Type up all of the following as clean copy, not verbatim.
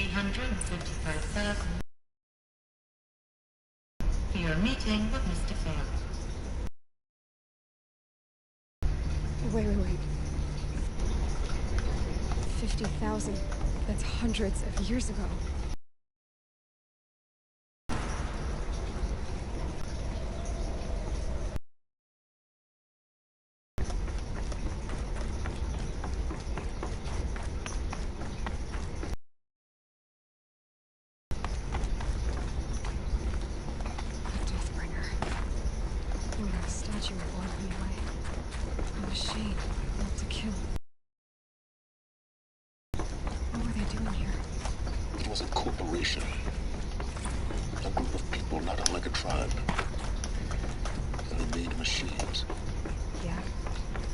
355,000 for your meeting with Mr. Field. Wait. 50,000. That's hundreds of years ago. Deathbringer. We have a statue of one anyway. A machine, not to kill. What were they doing here? It was a corporation. A group of people not unlike a tribe. And they made machines. Yeah.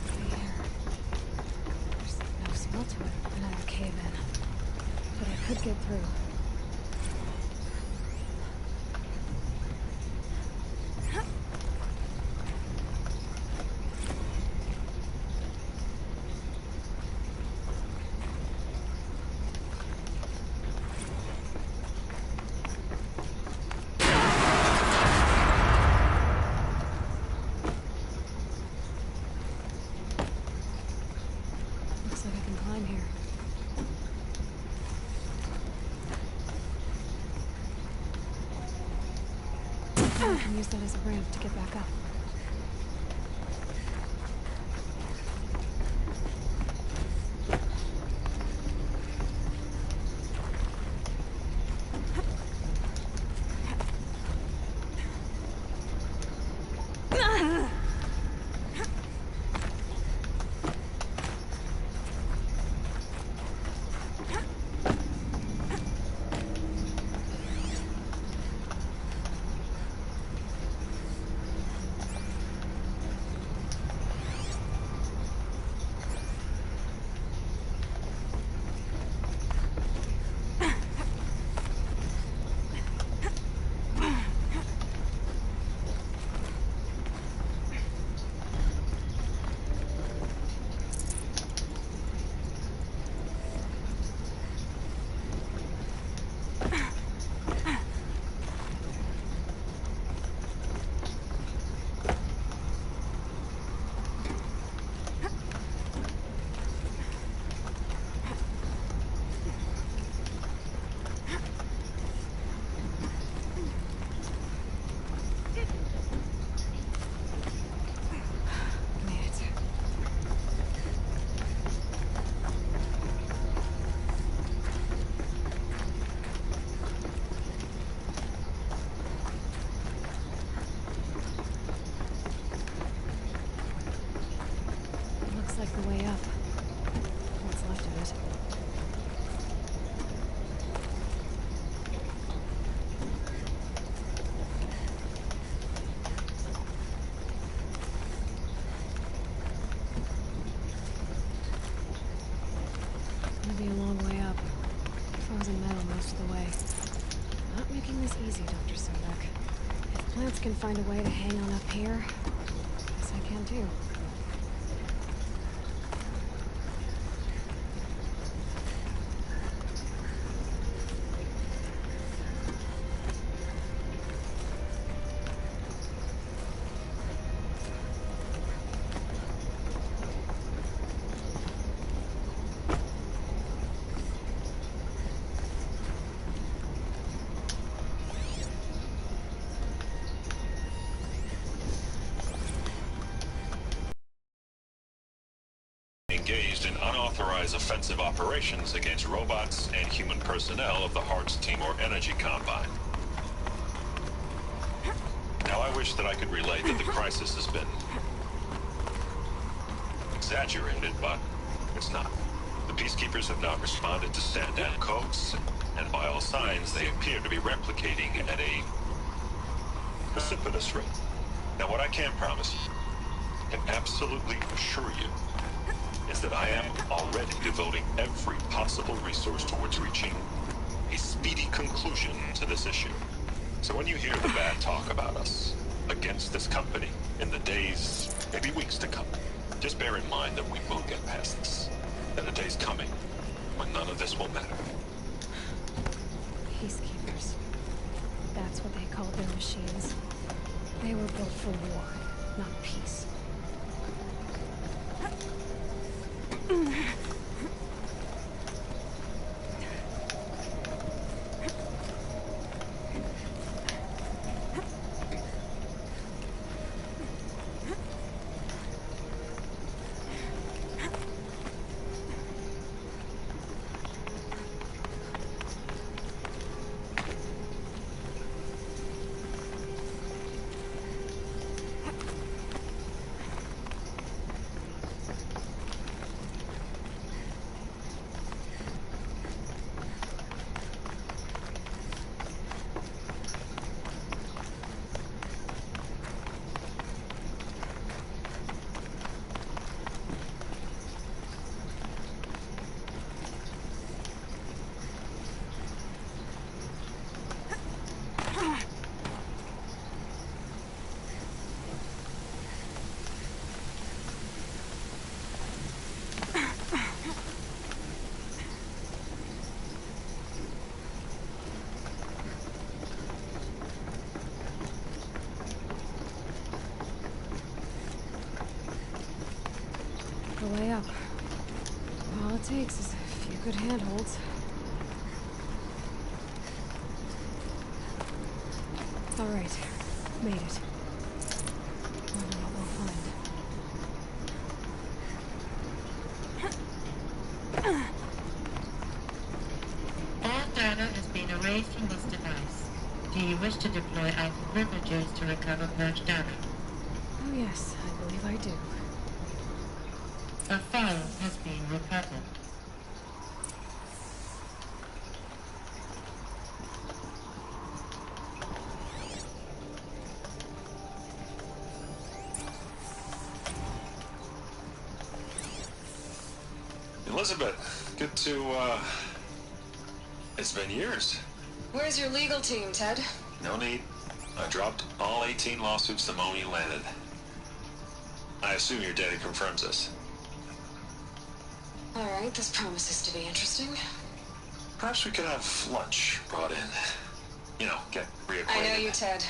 See here. There's no smell to it. Another cave-in. But I could get through. Looks like I can climb here. Now I can use that as a ramp to get back up. Like the way up. What's left of it. Gonna be a long way up. Frozen metal most of the way. Not making this easy, Dr. Sobek. If plants can find a way to hang on up here, I guess I can too. Engaged in unauthorized offensive operations against robots and human personnel of the Hearts Timor Energy Combine. Now I wish that I could relate that the crisis has been exaggerated, but it's not. The Peacekeepers have not responded to Sandan codes, and by all signs they appear to be replicating at a precipitous rate. Now what I can promise you, can absolutely assure you, is that I am already devoting every possible resource towards reaching a speedy conclusion to this issue. So when you hear the bad talk about us against this company in the days, maybe weeks to come, just bear in mind that we will get past this. That a day's coming when none of this will matter. machines. They were built for war, not peace. The way up. All it takes is a few good handholds. All right, made it. Wonder what we'll find. All data has been erased from this device. Do you wish to deploy alpha privileges to recover purged data? Oh yes, I believe I do. A file has been recovered. Elizabeth, good to, it's been years. Where's your legal team, Ted? No need. I dropped all 18 lawsuits the moment you landed. I assume your data confirms this. All right, this promises to be interesting. Perhaps we could have lunch brought in. You know, get reacquainted. I know you, Ted.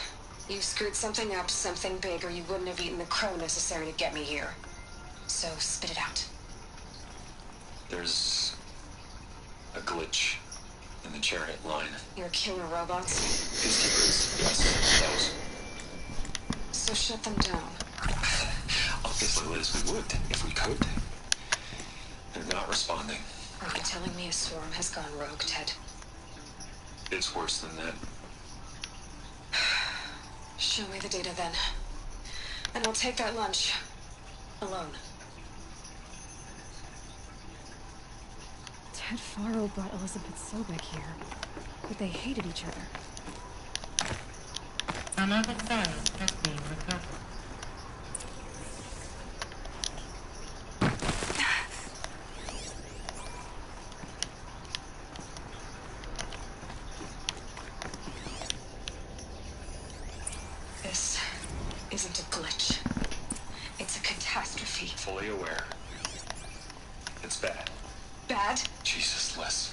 You screwed something up, something big, or you wouldn't have eaten the crow necessary to get me here. So spit it out. There's a glitch in the chariot line. Your killer robots? Peacekeepers, yes, those. So shut them down. Obviously, Liz, we would, if we could. They're not responding. Are you telling me a swarm has gone rogue, Ted? It's worse than that. Show me the data then. And I'll take that lunch. Alone. Ted Faro brought Elizabeth Sobek here. But they hated each other. Another file has been recovered. This isn't a glitch. It's a catastrophe. Fully aware. It's bad. Bad? Jesus, Liz.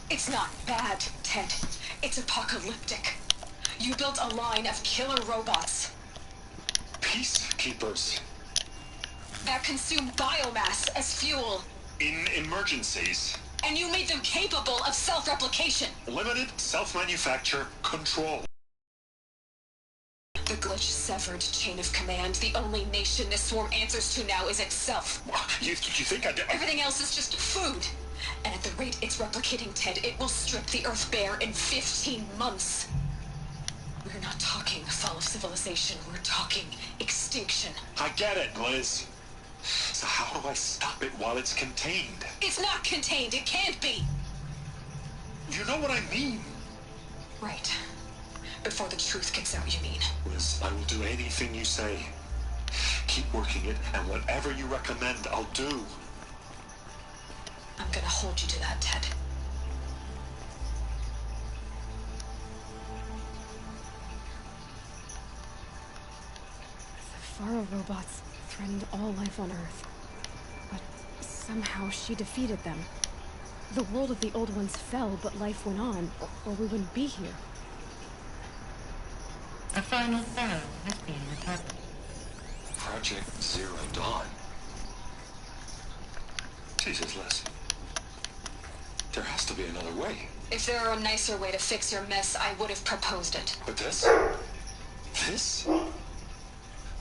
It's not bad, Ted. It's apocalyptic. You built a line of killer robots Peacekeepers. that consume biomass as fuel, In emergencies. and you made them capable of self-replication. Limited self-manufacture control. The glitch severed chain of command. The only nation this swarm answers to now is itself. You think I'd... Everything else is just food. And at the rate it's replicating, Ted, it will strip the Earth bare in 15 months. We're not talking fall of civilization. We're talking extinction. I get it, Liz. So how do I stop it while it's contained? It's not contained. It can't be. You know what I mean. Right. Before the truth gets out, you mean? Liz, I will do anything you say. Keep working it, and whatever you recommend, I'll do. I'm gonna hold you to that, Ted. The Faro robots threatened all life on Earth. But somehow she defeated them. The world of the old ones fell, but life went on, or we wouldn't be here. A final file has been recovered. Project Zero Dawn. Jesus, Liz. There has to be another way. If there were a nicer way to fix your mess, I would have proposed it. But this? This?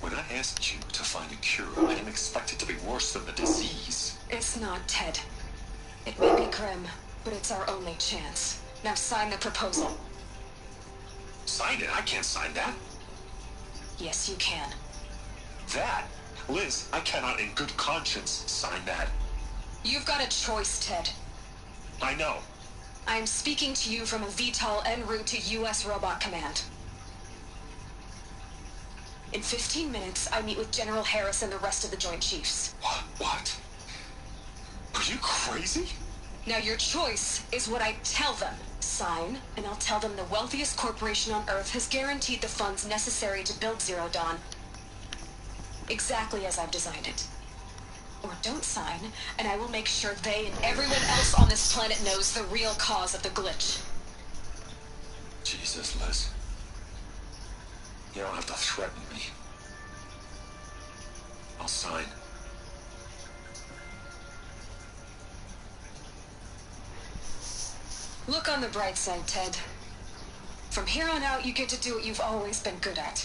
When I asked you to find a cure, I didn't expect it to be worse than the disease. It's not, Ted. It may be grim, but it's our only chance. Now sign the proposal. Sign it? I can't sign that. Yes, you can. That? Liz, I cannot in good conscience sign that. You've got a choice, Ted. I know. I am speaking to you from a VTOL en route to U.S. Robot Command. In 15 minutes, I meet with General Harris and the rest of the Joint Chiefs. What? Are you crazy? Now your choice is what I tell them. Sign, and I'll tell them the wealthiest corporation on Earth has guaranteed the funds necessary to build Zero Dawn. Exactly as I've designed it. Or don't sign, and I will make sure they and everyone else on this planet knows the real cause of the glitch. Jesus, Liz. You don't have to threaten me. I'll sign. Look on the bright side, Ted. From here on out, you get to do what you've always been good at.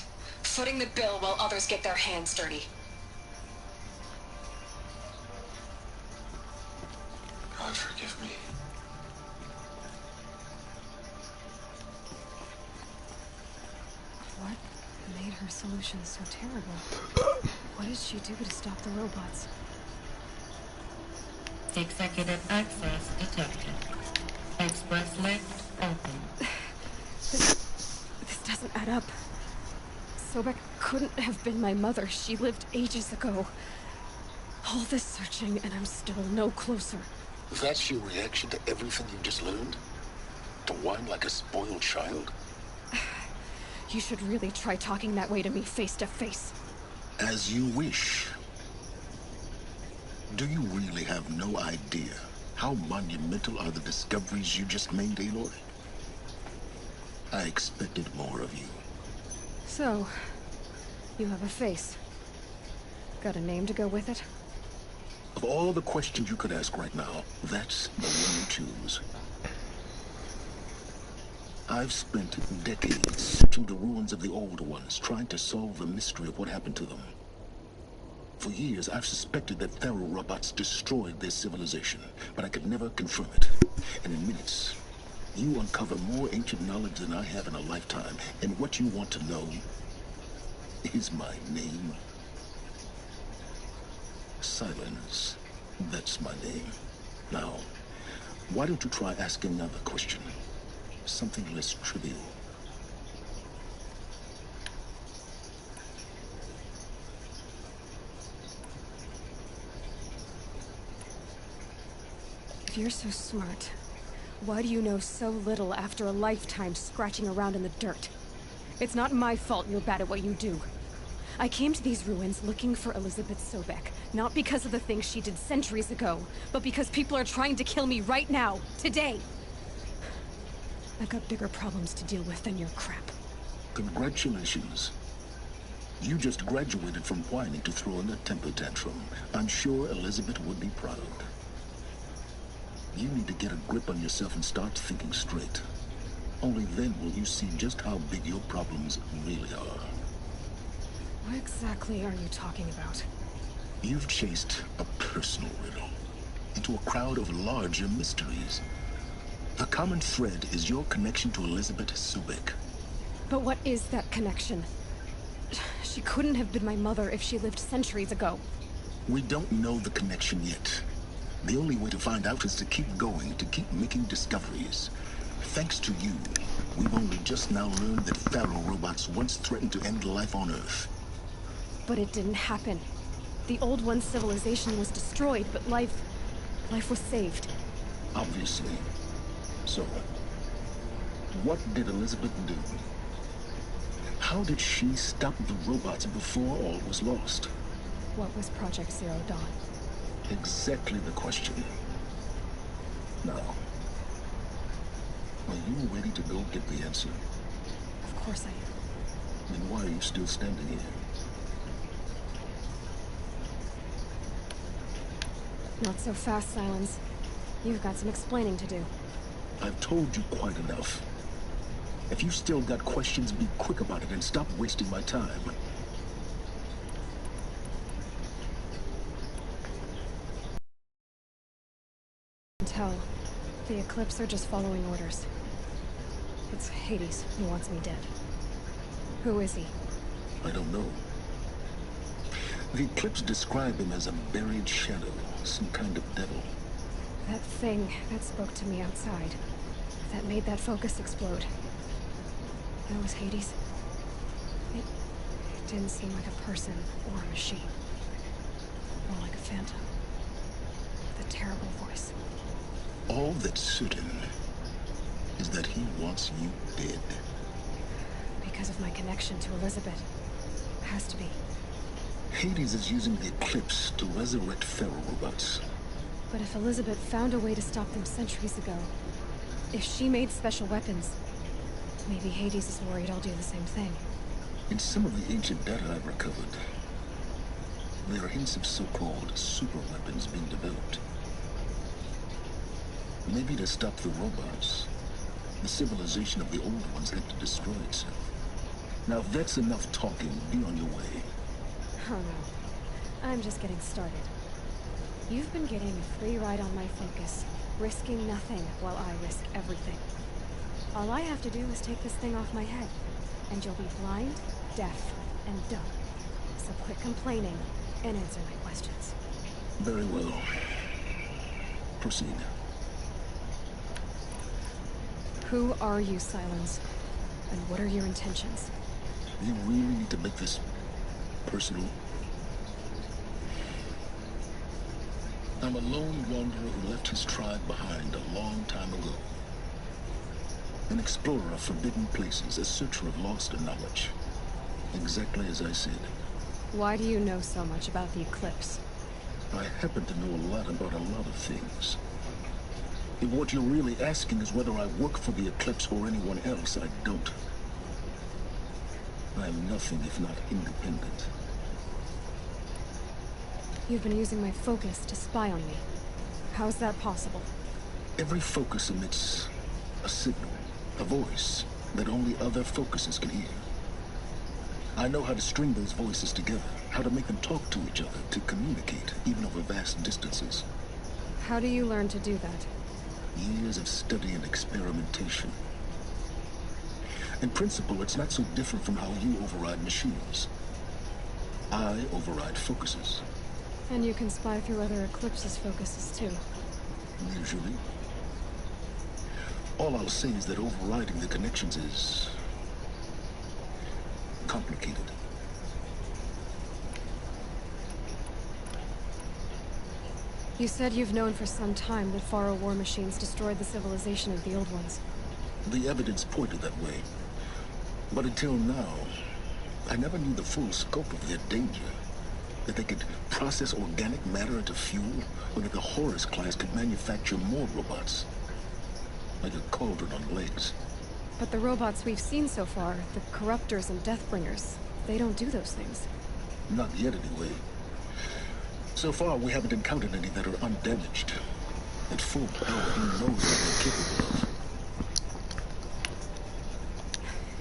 Footing the bill while others get their hands dirty. God forgive me. What made her solution so terrible? What did she do to stop the robots? Executive access detected. Express lift open. This doesn't add up. Sobek couldn't have been my mother. She lived ages ago. All this searching, and I'm still no closer. That's your reaction to everything you just learned? To whine like a spoiled child? You should really try talking that way to me face to face. As you wish. Do you really have no idea how monumental are the discoveries you just made, Aloy? I expected more of you. So, you have a face. Got a name to go with it? Of all the questions you could ask right now, that's the one you choose. I've spent decades searching the ruins of the old ones, trying to solve the mystery of what happened to them. For years, I've suspected that Thero robots destroyed their civilization, but I could never confirm it. And in minutes, you uncover more ancient knowledge than I have in a lifetime. And what you want to know is my name. Silence. That's my name. Now, why don't you try asking another question? Something less trivial. If you're so smart, why do you know so little after a lifetime scratching around in the dirt? It's not my fault you're bad at what you do. I came to these ruins looking for Elizabeth Sobek, not because of the things she did centuries ago, but because people are trying to kill me right now, today. I've got bigger problems to deal with than your crap. Congratulations. You just graduated from whining to throwing a temper tantrum. I'm sure Elizabeth would be proud. You need to get a grip on yourself and start thinking straight. Only then will you see just how big your problems really are. What exactly are you talking about? You've chased a personal riddle into a crowd of larger mysteries. The common thread is your connection to Elizabeth Sobek. But what is that connection? She couldn't have been my mother if she lived centuries ago. We don't know the connection yet. The only way to find out is to keep going, to keep making discoveries. Thanks to you, we've only just now learned that Thero robots once threatened to end life on Earth. But it didn't happen. The Old One's civilization was destroyed, but life was saved. Obviously. So, what did Elizabeth do? How did she stop the robots before all was lost? What was Project Zero Dawn? Exactly the question. Now, are you ready to go get the answer? Of course I am. Then why are you still standing here? Not so fast, Silence. You've got some explaining to do. I've told you quite enough. If you still got questions, be quick about it and stop wasting my time. Tell. The Eclipse are just following orders. It's Hades who wants me dead. Who is he? I don't know. The Eclipse describe him as a buried shadow, some kind of devil. That thing that spoke to me outside. That made that focus explode. That was Hades. It didn't seem like a person or a machine. More like a phantom. With a terrible voice. All that's certain is that he wants you dead. Because of my connection to Elizabeth. Has to be. Hades is using the Eclipse to resurrect feral robots. But if Elizabeth found a way to stop them centuries ago, if she made special weapons, maybe Hades is worried I'll do the same thing. In some of the ancient data I've recovered, there are hints of so-called super weapons being developed. Maybe to stop the robots, the civilization of the old ones had to destroy itself. Now if that's enough talking, be on your way. Oh no. I'm just getting started. You've been getting a free ride on my focus, risking nothing while I risk everything. All I have to do is take this thing off my head, and you'll be blind, deaf, and dumb. So quit complaining and answer my questions. Very well. Proceed. Who are you, Silence? And what are your intentions? You really need to make this personal? I'm a lone wanderer who left his tribe behind a long time ago. An explorer of forbidden places, a searcher of lost knowledge. Exactly as I said. Why do you know so much about the Eclipse? I happen to know a lot about a lot of things. If what you're really asking is whether I work for the Eclipse or anyone else, I don't. I am nothing if not independent. You've been using my focus to spy on me. How's that possible? Every focus emits a signal, a voice that only other focuses can hear. I know how to string those voices together, how to make them talk to each other, to communicate, even over vast distances. How do you learn to do that? Years of study and experimentation. In principle, it's not so different from how you override machines. I override focuses. And you can spy through other Eclipse's focuses too. Usually. All I'll say is that overriding the connections is complicated. You said you've known for some time that Faro war machines destroyed the civilization of the old ones. The evidence pointed that way. But until now, I never knew the full scope of their danger. That they could process organic matter into fuel, or that the Horus class could manufacture more robots. Like a cauldron on legs. But the robots we've seen so far, the Corruptors and Deathbringers, they don't do those things. Not yet, anyway. So far, we haven't encountered any that are undamaged. At full power, who knows what they're capable of?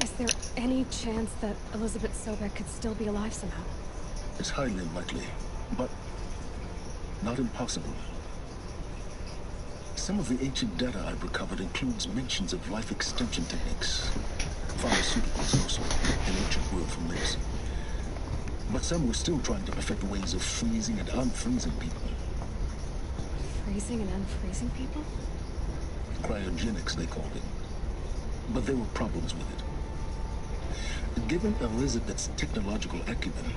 Is there any chance that Elizabeth Sobek could still be alive somehow? It's highly unlikely, but not impossible. Some of the ancient data I've recovered includes mentions of life extension techniques. Pharmaceuticals also, an ancient word for medicine. But some were still trying to perfect ways of freezing and unfreezing people. Freezing and unfreezing people? Cryogenics, they called it. But there were problems with it. Given Elizabeth's technological acumen,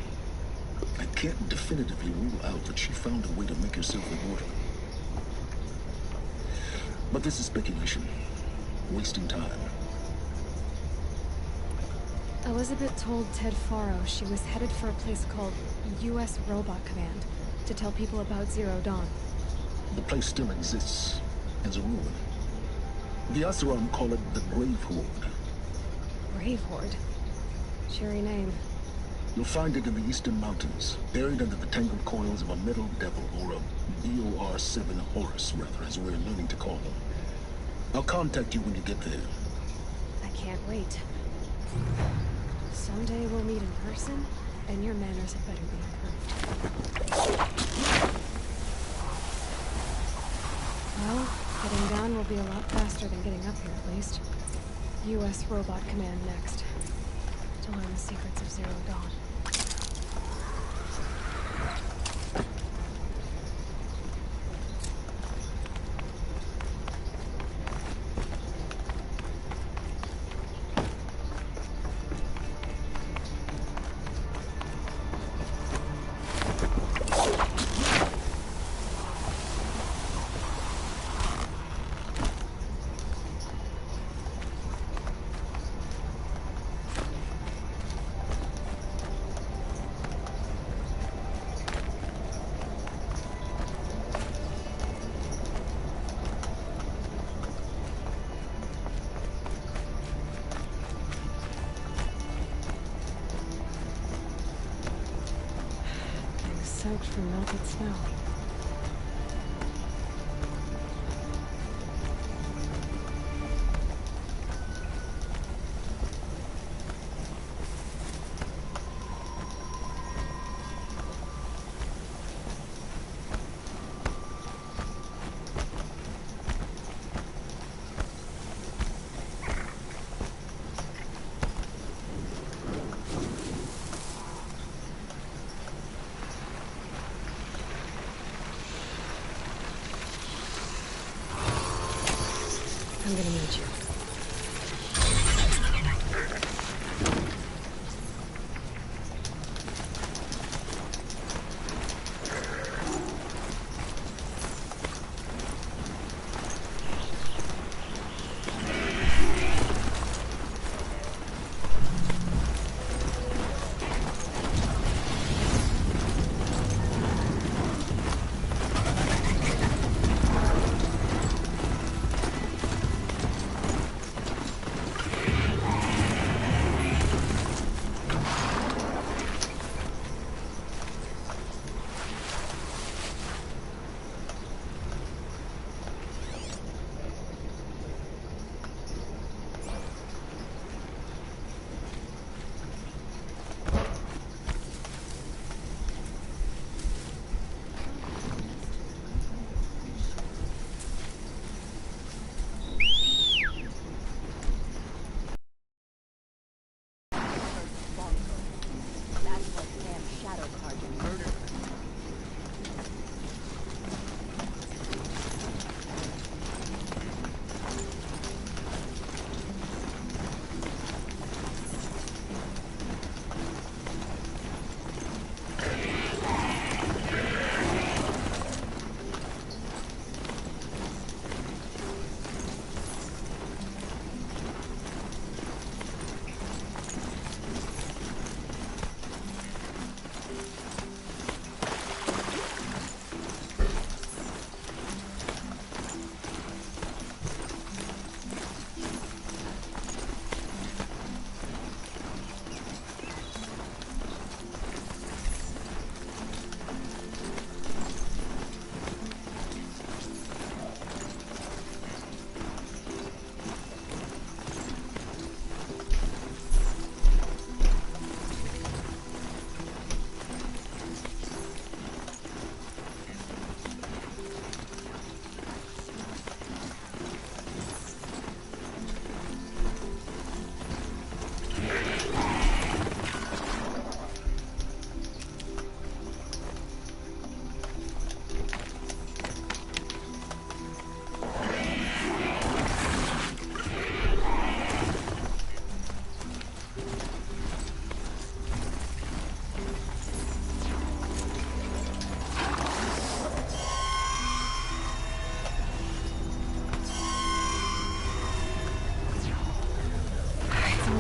I can't definitively rule out that she found a way to make herself immortal. But this is speculation. Wasting time. Elizabeth told Ted Faro she was headed for a place called U.S. Robot Command to tell people about Zero Dawn. The place still exists as a ruin. The Oseram call it the Grave Horde. Grave Horde? Cheery name. You'll find it in the Eastern Mountains, buried under the tangled coils of a metal devil, or a BOR-7 Horus, rather, as we're learning to call them. I'll contact you when you get there. I can't wait. Someday we'll meet in person, and your manners had better be improved. Well, getting down will be a lot faster than getting up here, at least. U.S. Robot Command next. To learn the secrets of Zero Dawn. Soaked from melted snow. I'm gonna need you.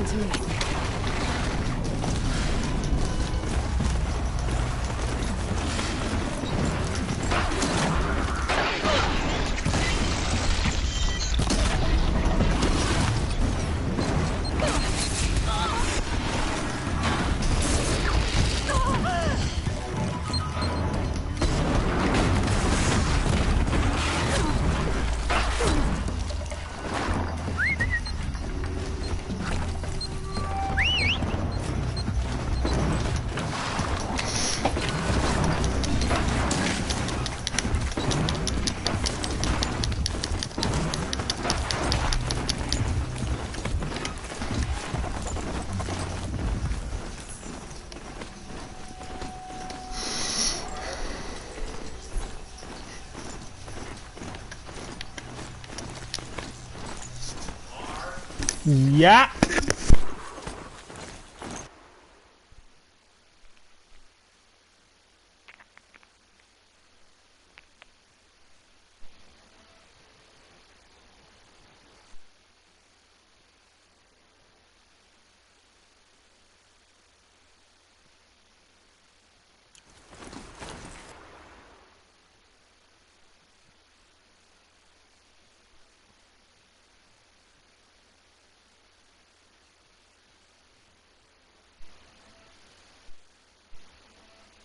To me. Yeah.